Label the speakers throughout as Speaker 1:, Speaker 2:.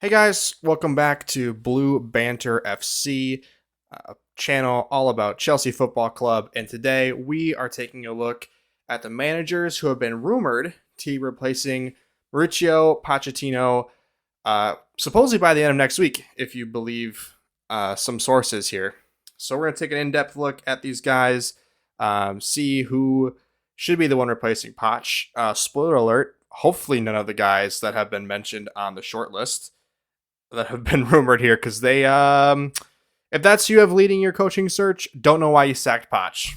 Speaker 1: Hey guys, welcome back to Blue Banter FC, channel all about Chelsea Football Club. And today we are taking a look at the managers who have been rumored to be replacing Mauricio Pochettino, supposedly by the end of next week, if you believe some sources here. So we're going to take an in-depth look at these guys, see who should be the one replacing Poch. Spoiler alert, hopefully none of the guys that have been mentioned on the short list that have been rumored here, because if that's you have leading your coaching search, don't know why you sacked Poch.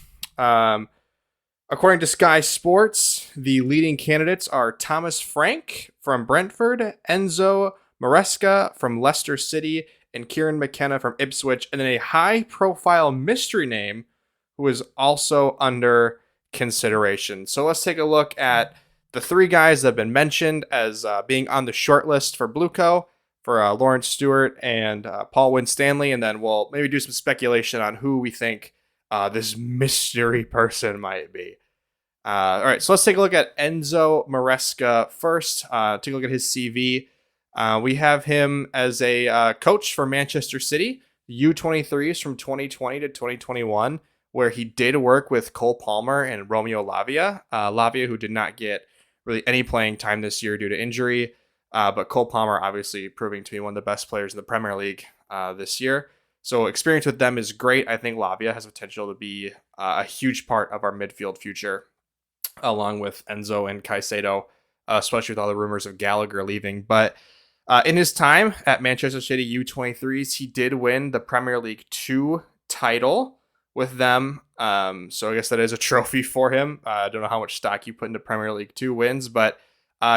Speaker 1: According to Sky Sports, the leading candidates are Thomas Frank from Brentford, Enzo Maresca from Leicester City, and Kieran McKenna from Ipswich, and then a high-profile mystery name who is also under consideration. So let's take a look at the three guys that have been mentioned as being on the short list for Blueco, for Lawrence Stewart and Paul Winstanley, and then we'll maybe do some speculation on who we think this mystery person might be. All right, so let's take a look at Enzo Maresca first. Take a look at his CV. We have him as a coach for Manchester City, U23s from 2020 to 2021, where he did work with Cole Palmer and Romeo Lavia. Lavia, who did not get really any playing time this year due to injury. But Cole Palmer obviously proving to be one of the best players in the Premier League this year. So experience with them is great. I think Lavia has potential to be a huge part of our midfield future, along with Enzo and Caicedo, especially with all the rumors of Gallagher leaving. But in his time at Manchester City U23s, he did win the Premier League 2 title with them. So I guess that is a trophy for him. I don't know how much stock you put into Premier League 2 wins, but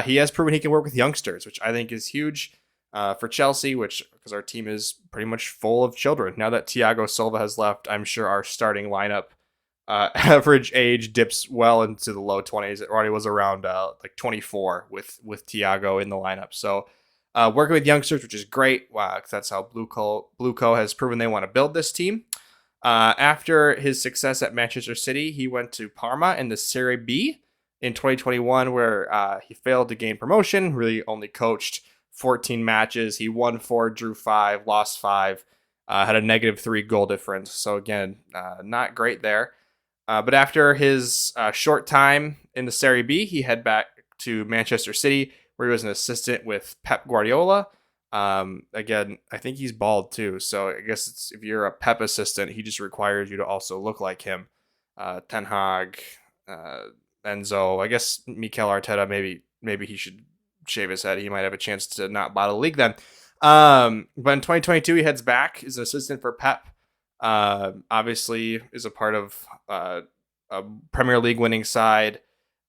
Speaker 1: he has proven he can work with youngsters, which I think is huge for Chelsea, because our team is pretty much full of children. Now that Thiago Silva has left, I'm sure our starting lineup average age dips well into the low 20s. It already was around like 24 with Thiago in the lineup. So working with youngsters, which is great. Wow, 'cause that's how Blueco has proven they want to build this team. After his success at Manchester City, he went to Parma in the Serie B in 2021, where he failed to gain promotion, really only coached 14 matches. He won 4, drew 5, lost 5, had a -3 goal difference. So again, not great there. But after his short time in the Serie B, he head back to Manchester City, where he was an assistant with Pep Guardiola. Again, I think he's bald too. So I guess if you're a Pep assistant, he just requires you to also look like him. Ten Hag, Enzo, I guess Mikel Arteta, maybe he should shave his head. He might have a chance to not bottle the league then. But in 2022, he heads back as an assistant for Pep. Obviously, is a part of a Premier League winning side,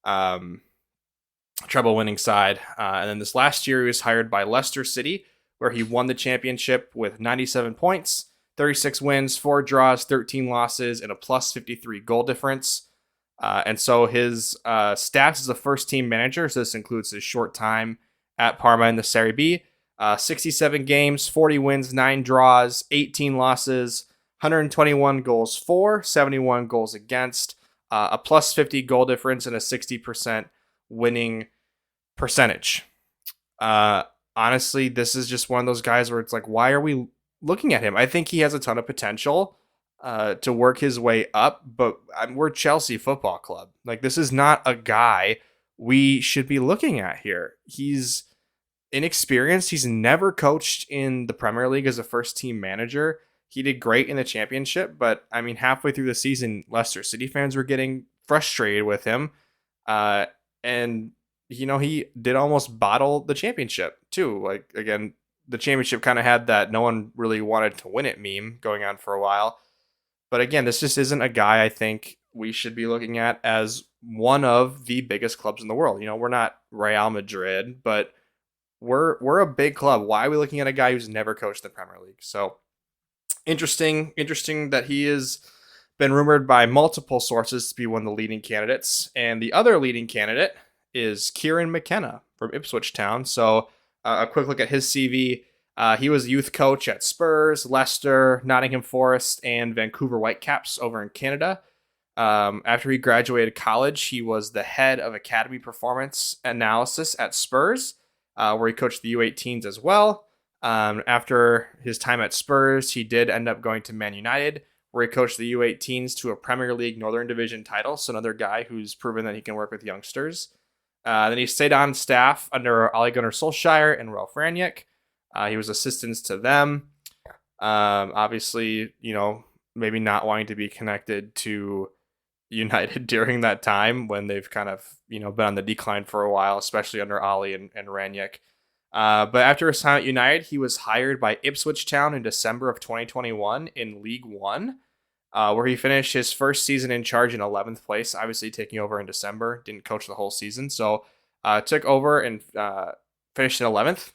Speaker 1: treble winning side. And then this last year, he was hired by Leicester City, where he won the championship with 97 points, 36 wins, 4 draws, 13 losses, and a +53 goal difference. And so his stats as a first-team manager, so this includes his short time at Parma in the Serie B, 67 games, 40 wins, 9 draws, 18 losses, 121 goals for, 71 goals against, a +50 goal difference, and a 60% winning percentage. Honestly, this is just one of those guys where it's like, why are we looking at him? I think he has a ton of potential to work his way up, but we're Chelsea Football Club. Like, this is not a guy we should be looking at here. He's inexperienced. He's never coached in the Premier League as a first-team manager. He did great in the championship, but I mean, halfway through the season, Leicester City fans were getting frustrated with him. And, he did almost bottle the championship too. Like, again, the championship kind of had that no one really wanted to win it meme going on for a while. But again, this just isn't a guy I think we should be looking at as one of the biggest clubs in the world. We're not Real Madrid, but we're a big club. Why are we looking at a guy who's never coached the Premier League? So interesting that he has been rumored by multiple sources to be one of the leading candidates. And the other leading candidate is Kieran McKenna from Ipswich Town. So a quick look at his CV. He was a youth coach at Spurs, Leicester, Nottingham Forest, and Vancouver Whitecaps over in Canada. After he graduated college, he was the head of academy performance analysis at Spurs, where he coached the U18s as well. After his time at Spurs, he did end up going to Man United, where he coached the U18s to a Premier League Northern Division title. So another guy who's proven that he can work with youngsters. Then he stayed on staff under Ole Gunnar Solskjaer and Ralf Rangnick. He was assistants to them. Obviously, maybe not wanting to be connected to United during that time when they've kind of, been on the decline for a while, especially under Ollie and Rangnick. But after his time at United, he was hired by Ipswich Town in December of 2021 in League One, where he finished his first season in charge in 11th place, obviously taking over in December. Didn't coach the whole season, so took over and finished in 11th.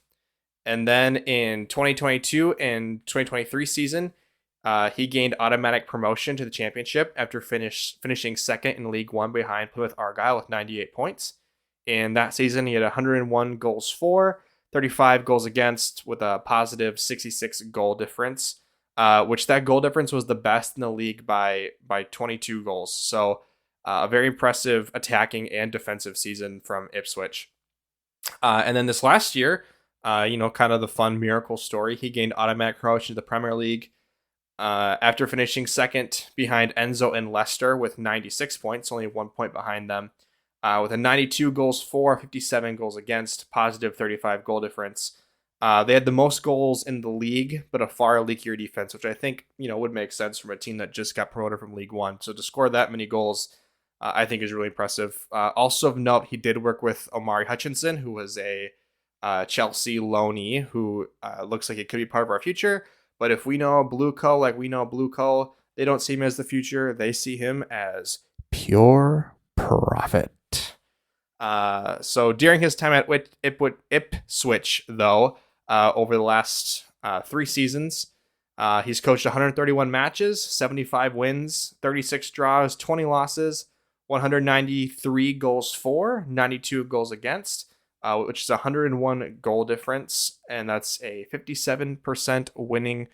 Speaker 1: And then in 2022 and 2023 season, he gained automatic promotion to the championship after finishing second in League One behind Plymouth Argyle with 98 points. In that season, he had 101 goals for, 35 goals against, with a positive 66 goal difference, which that goal difference was the best in the league by 22 goals. So a very impressive attacking and defensive season from Ipswich. And then this last year, kind of the fun miracle story, he gained automatic promotion to the Premier League after finishing second behind Enzo and Leicester with 96 points, only 1 point behind them. With a 92 goals for, 57 goals against, positive 35 goal difference. They had the most goals in the league, but a far leakier defense, which I think, would make sense from a team that just got promoted from League One. So to score that many goals, I think is really impressive. Also of note, he did work with Omari Hutchinson, who was a Chelsea loanee, who looks like it could be part of our future. But if we know Blue Co, like we know Blue Co, they don't see him as the future. They see him as pure profit. So during his time at Ipswich, though, over the last 3 seasons, he's coached 131 matches, 75 wins, 36 draws, 20 losses, 193 goals for, 92 goals against, which is a 101 goal difference, and that's a 57% winning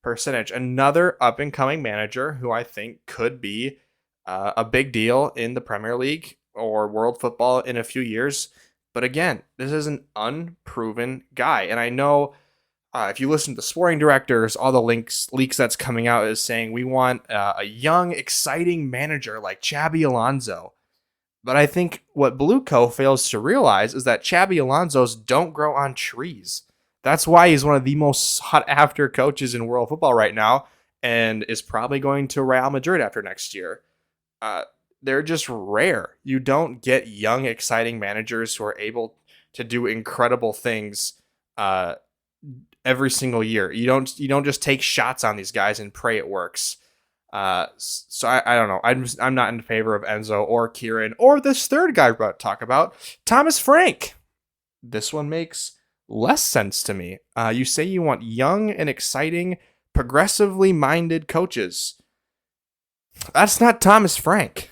Speaker 1: percentage. Another up-and-coming manager who I think could be a big deal in the Premier League or world football in a few years. But again, this is an unproven guy. And I know if you listen to the sporting directors, all the leaks that's coming out is saying we want a young, exciting manager like Xabi Alonso. But I think what Blue Co fails to realize is that Xabi Alonso's don't grow on trees. That's why he's one of the most sought after coaches in world football right now and is probably going to Real Madrid after next year. They're just rare. You don't get young, exciting managers who are able to do incredible things every single year. You don't just take shots on these guys and pray it works. So I don't know. I'm not in favor of Enzo or Kieran or this third guy we're about to talk about, Thomas Frank. This one makes less sense to me. You say you want young and exciting, progressively minded coaches. That's not Thomas Frank.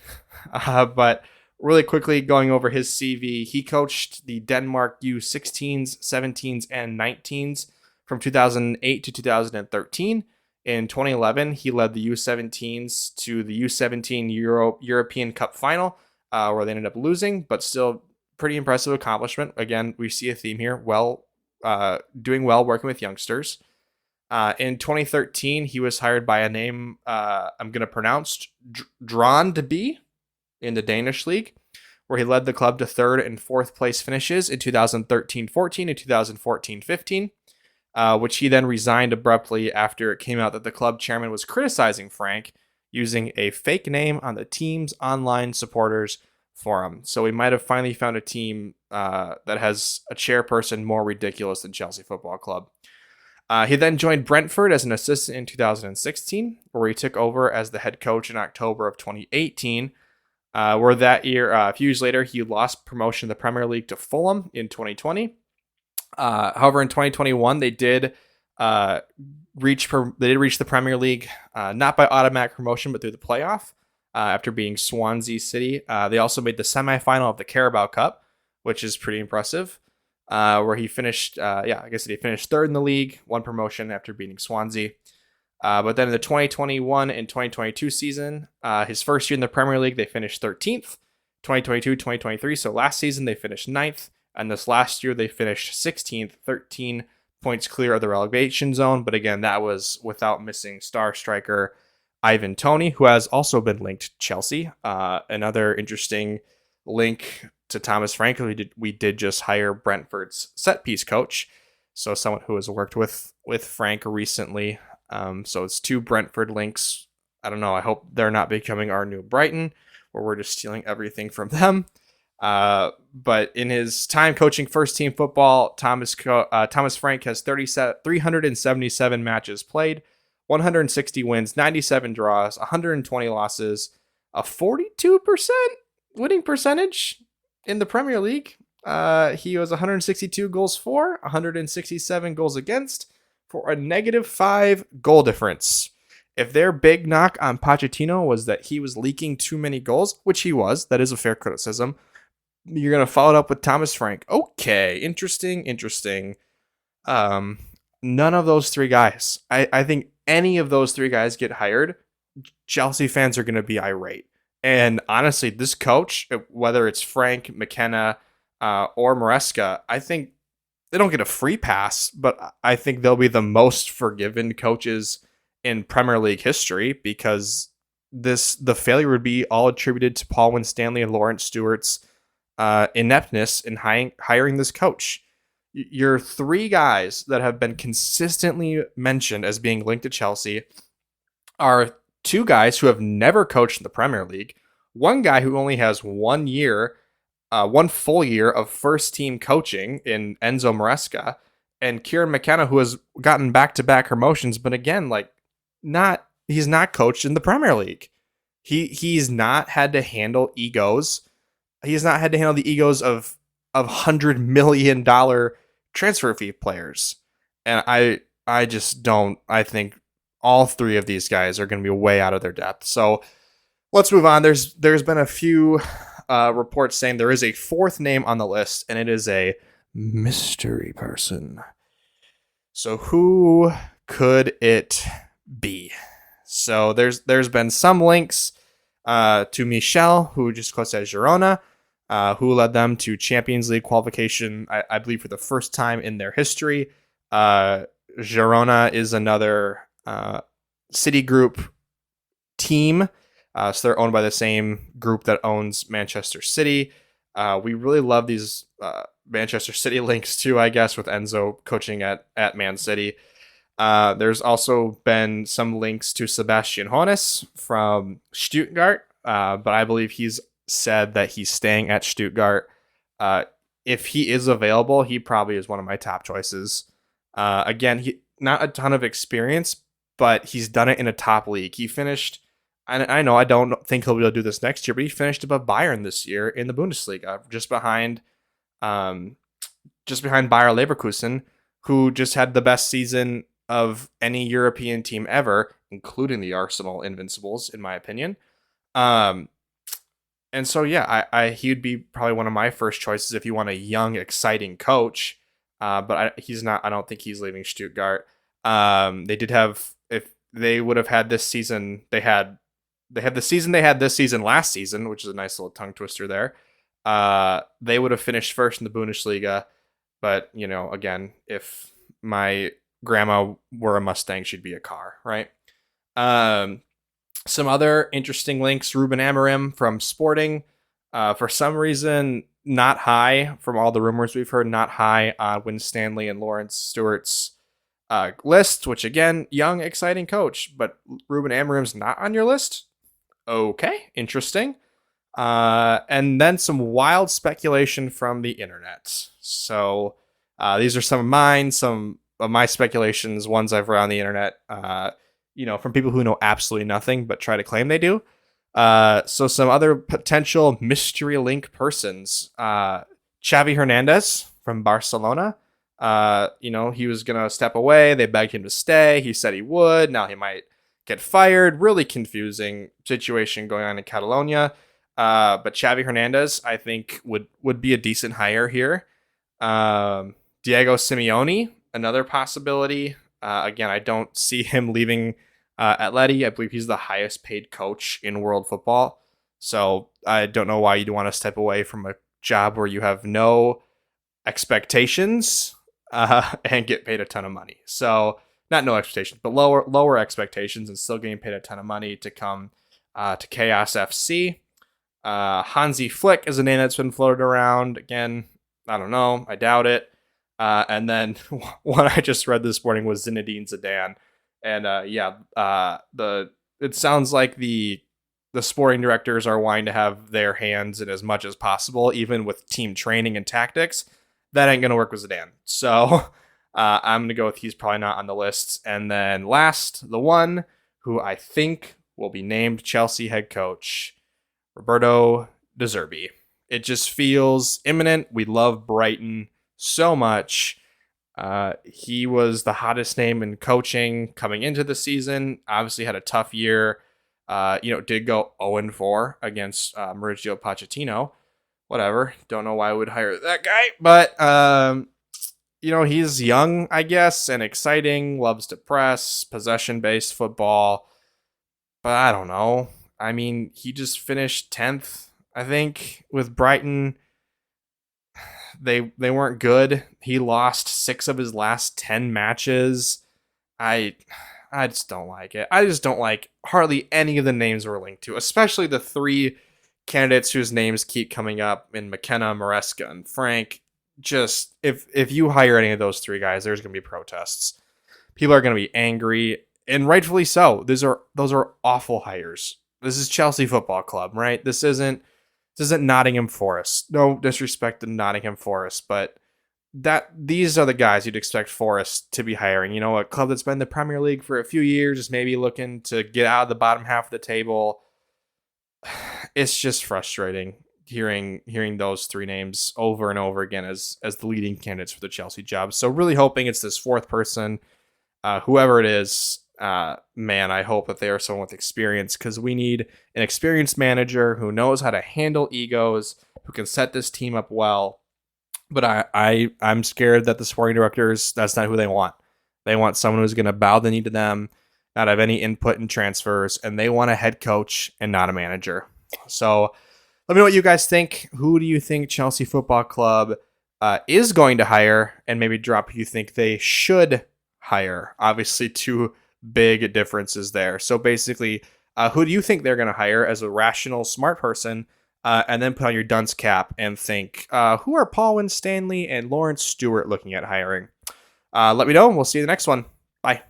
Speaker 1: But really quickly going over his CV, he coached the Denmark U16s, 17s, and 19s from 2008 to 2013. In 2011, he led the U17s to the U17 European Cup final, where they ended up losing, but still pretty impressive accomplishment. Again, we see a theme here. Doing well working with youngsters. In 2013, he was hired by a name I'm going to pronounce, Drondby, in the Danish league, where he led the club to 3rd and 4th place finishes in 2013-14 and 2014-15, which he then resigned abruptly after it came out that the club chairman was criticizing Frank using a fake name on the team's online supporters forum. So we might have finally found a team that has a chairperson more ridiculous than Chelsea Football Club. He then joined Brentford as an assistant in 2016, where he took over as the head coach in October of 2018, where that year, a few years later, he lost promotion to the Premier League to Fulham in 2020. However, in 2021, they did reach the Premier League, not by automatic promotion, but through the playoff after beating Swansea City. They also made the semifinal of the Carabao Cup, which is pretty impressive, where he finished, he finished 3rd in the league, 1 promotion after beating Swansea. But then in the 2021 and 2022 season, his first year in the Premier League, they finished 13th. 2022-2023, so last season they finished 9th, and this last year they finished 16th, 13 points clear of the relegation zone. But again, that was without missing star striker Ivan Toney, who has also been linked to Chelsea. Another interesting link to Thomas Frank. We did just hire Brentford's set piece coach, so someone who has worked with Frank recently. So it's 2 Brentford links. I don't know. I hope they're not becoming our new Brighton, where we're just stealing everything from them. But in his time coaching first team football, Thomas Frank has 377 matches played, 160 wins, 97 draws, 120 losses, a 42% winning percentage in the Premier League. He was 162 goals for, 167 goals against, for a -5 goal difference. If their big knock on Pochettino was that he was leaking too many goals, which he was, that is a fair criticism, you're going to follow it up with Thomas Frank. Okay, interesting. None of those 3 guys. I think any of those 3 guys get hired, Chelsea fans are going to be irate. And honestly, this coach, whether it's Frank, McKenna, or Maresca, I think they don't get a free pass, but I think they'll be the most forgiven coaches in Premier League history, because the failure would be all attributed to Paul Winstanley and Lawrence Stewart's ineptness in hiring this coach. Your 3 guys that have been consistently mentioned as being linked to Chelsea are 2 guys who have never coached in the Premier League, 1 guy who only has 1 full year of first team coaching in Enzo Maresca, and Kieran McKenna, who has gotten back-to-back promotions, but again, he's not coached in the Premier League. He's not had to handle egos. He's not had to handle the egos of $100 million transfer fee players. And I just don't. I think all 3 of these guys are going to be way out of their depth. So let's move on. There's been a few reports saying there is a 4th name on the list, and it is a mystery person. So who could it be? So there's been some links to Michel, who just coached at Girona, who led them to Champions League qualification, I believe, for the first time in their history. Girona is another Citigroup team, so they're owned by the same group that owns Manchester City. We really love these Manchester City links too, I guess, with Enzo coaching at Man City. There's also been some links to Sebastian Hoeneß from Stuttgart, but I believe he's said that he's staying at Stuttgart. If he is available, he probably is one of my top choices. Again, he not a ton of experience, but he's done it in a top league. He finished, I know I don't think he'll be able to do this next year, but he finished above Bayern this year in the Bundesliga, just behind Bayer Leverkusen, who just had the best season of any European team ever, including the Arsenal Invincibles, in my opinion. And so, yeah, he'd be probably one of my first choices if you want a young, exciting coach. But he's not. I don't think he's leaving Stuttgart. They did have, if they would have had this season, they had the season they had this season last season, which is a nice little tongue twister there. They would have finished first in the Bundesliga. But, again, if my grandma were a Mustang, she'd be a car, right? Some other interesting links: Ruben Amorim from Sporting. For some reason, not high, from all the rumors we've heard, not high on Winstanley and Lawrence Stewart's list, which again, young, exciting coach, but Ruben Amorim's not on your list? Okay, interesting. And then some wild speculation from the internet. So these are some of mine, some of my speculations, ones I've read on the internet, from people who know absolutely nothing but try to claim they do. So some other potential mystery link persons. Xavi Hernandez from Barcelona. He was going to step away. They begged him to stay. He said he would. Now he might get fired. Really confusing situation going on in Catalonia. But Xavi Hernandez, I think, would be a decent hire here. Diego Simeone, another possibility. Again, I don't see him leaving Atleti. I believe he's the highest paid coach in world football. So I don't know why you'd want to step away from a job where you have no expectations. and get paid a ton of money. So not no expectations, but lower expectations, and still getting paid a ton of money to come to Chaos FC. Hansi Flick is a name that's been floated around. Again, I don't know. I doubt it. And then one I just read this morning was Zinedine Zidane. And it sounds like the sporting directors are wanting to have their hands in as much as possible, even with team training and tactics. That ain't going to work with Zidane. So I'm going to go with he's probably not on the list. And then last, the one who I think will be named Chelsea head coach, Roberto De Zerbi. It just feels imminent. We love Brighton so much. He was the hottest name in coaching coming into the season. Obviously had a tough year. Did go 0-4 against Mauricio Pochettino. Whatever. Don't know why I would hire that guy. But, he's young, I guess, and exciting. Loves to press, possession-based football. But I don't know. I mean, he just finished 10th, I think, with Brighton. They weren't good. He lost 6 of his last 10 matches. I just don't like it. I just don't like hardly any of the names we're linked to, especially the 3 candidates whose names keep coming up in McKenna, Maresca, and Frank. Just if you hire any of those 3 guys, there's going to be protests. People are going to be angry, and rightfully so. Those are awful hires. This is Chelsea Football Club, right? This isn't Nottingham Forest. No disrespect to Nottingham Forest, but these are the guys you'd expect Forest to be hiring. A club that's been in the Premier League for a few years, is maybe looking to get out of the bottom half of the table. It's just frustrating hearing those 3 names over and over again as the leading candidates for the Chelsea job. So really hoping it's this 4th person, whoever it is. Man, I hope that they are someone with experience, because we need an experienced manager who knows how to handle egos, who can set this team up well. But I'm scared that the sporting directors, that's not who they want. They want someone who's going to bow the knee to them, not have any input in transfers, and they want a head coach and not a manager. So let me know what you guys think. Who do you think Chelsea Football Club is going to hire, and maybe drop who you think they should hire? Obviously, 2 big differences there. So basically, who do you think they're going to hire as a rational, smart person? And then put on your dunce cap and think, who are Paul Winstanley and Lawrence Stewart looking at hiring? Let me know, and we'll see you in the next one. Bye.